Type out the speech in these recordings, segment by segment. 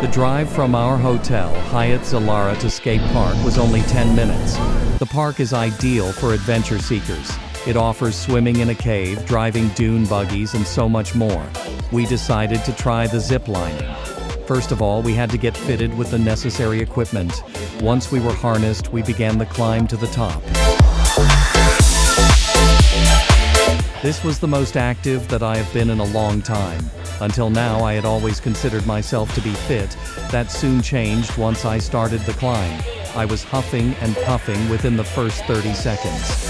The drive from our hotel, Hyatt Zilara, to Scape Park was only 10 minutes. The park is ideal for adventure seekers. It offers swimming in a cave, driving dune buggies, and so much more. We decided to try the ziplining. First of all, we had to get fitted with the necessary equipment. Once we were harnessed, we began the climb to the top. This was the most active that I have been in a long time. Until now, I had always considered myself to be fit. That soon changed once I started the climb. I was huffing and puffing within the first 30 seconds.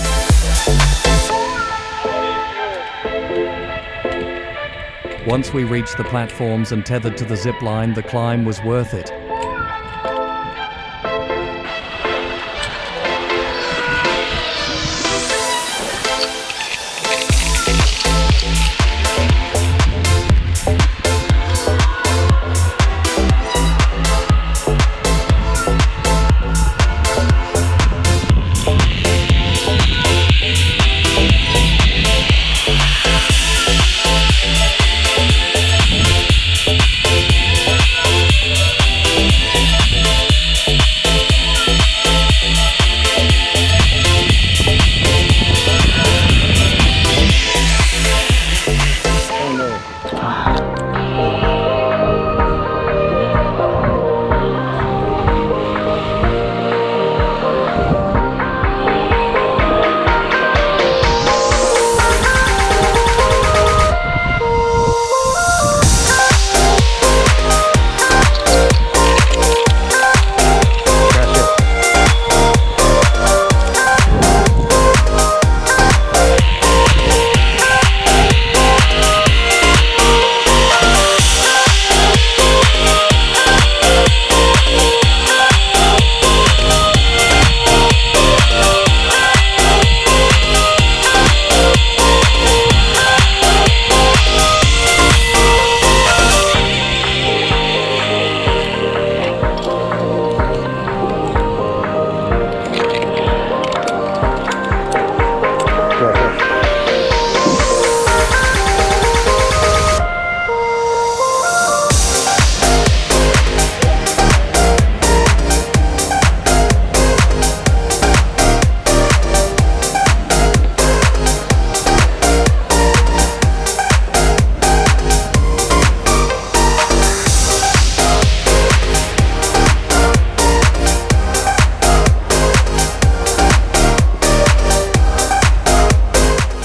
Once we reached the platforms and tethered to the zip line, the climb was worth it.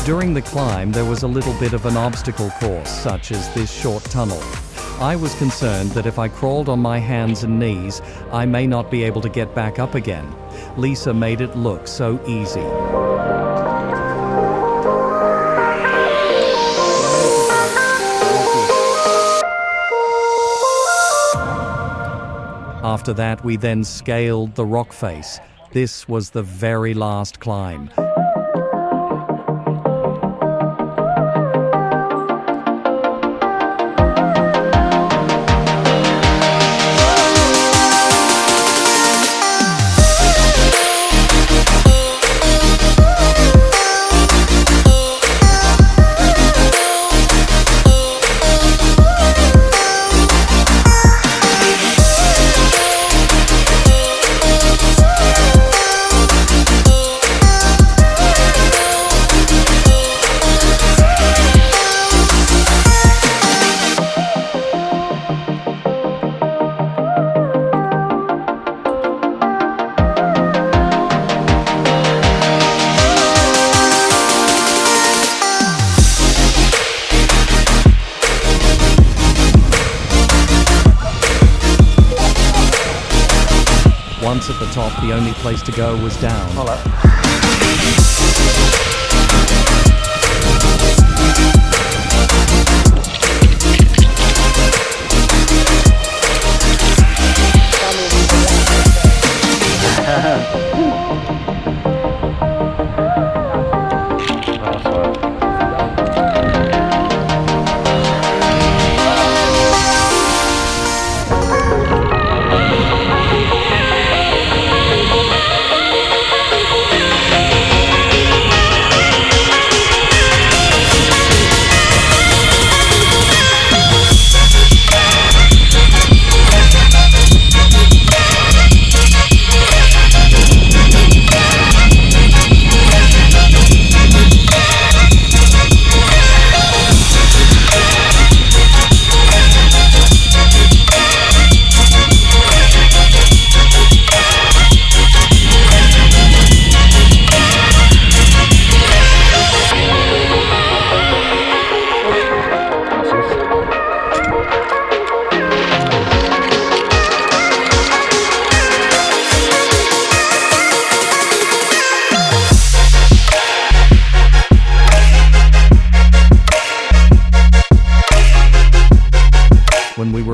During the climb, there was a little bit of an obstacle course, such as this short tunnel. I was concerned that if I crawled on my hands and knees, I may not be able to get back up again. Lisa made it look so easy. After that, we then scaled the rock face. This was the very last climb. Once at the top, the only place to go was down. Hello.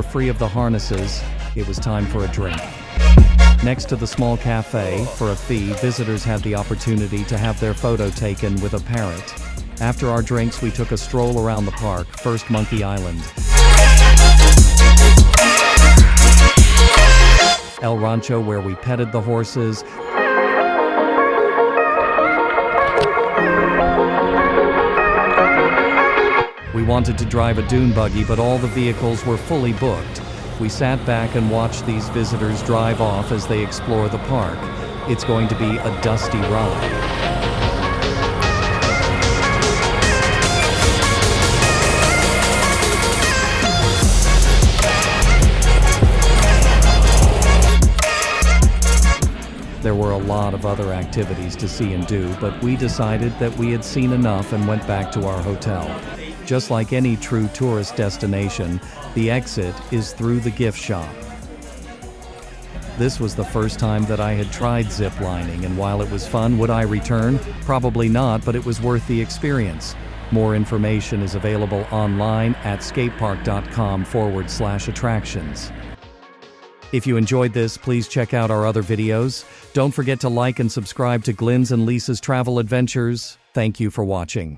free of the harnesses, it was time for a drink. Next to the small cafe, for a fee, visitors had the opportunity to have their photo taken with a parrot. After our drinks, we took a stroll around the park, first Monkey Island, El Rancho, where we petted the horses, we wanted to drive a dune buggy, but all the vehicles were fully booked. We sat back and watched these visitors drive off as they explore the park. It's going to be a dusty ride. There were a lot of other activities to see and do, but we decided that we had seen enough and went back to our hotel. Just like any true tourist destination, the exit is through the gift shop. This was the first time that I had tried ziplining, and while it was fun, would I return? Probably not, but it was worth the experience. More information is available online at scapepark.com/attractions. If you enjoyed this, please check out our other videos. Don't forget to like and subscribe to Glenn's and Lisa's Travel Adventures. Thank you for watching.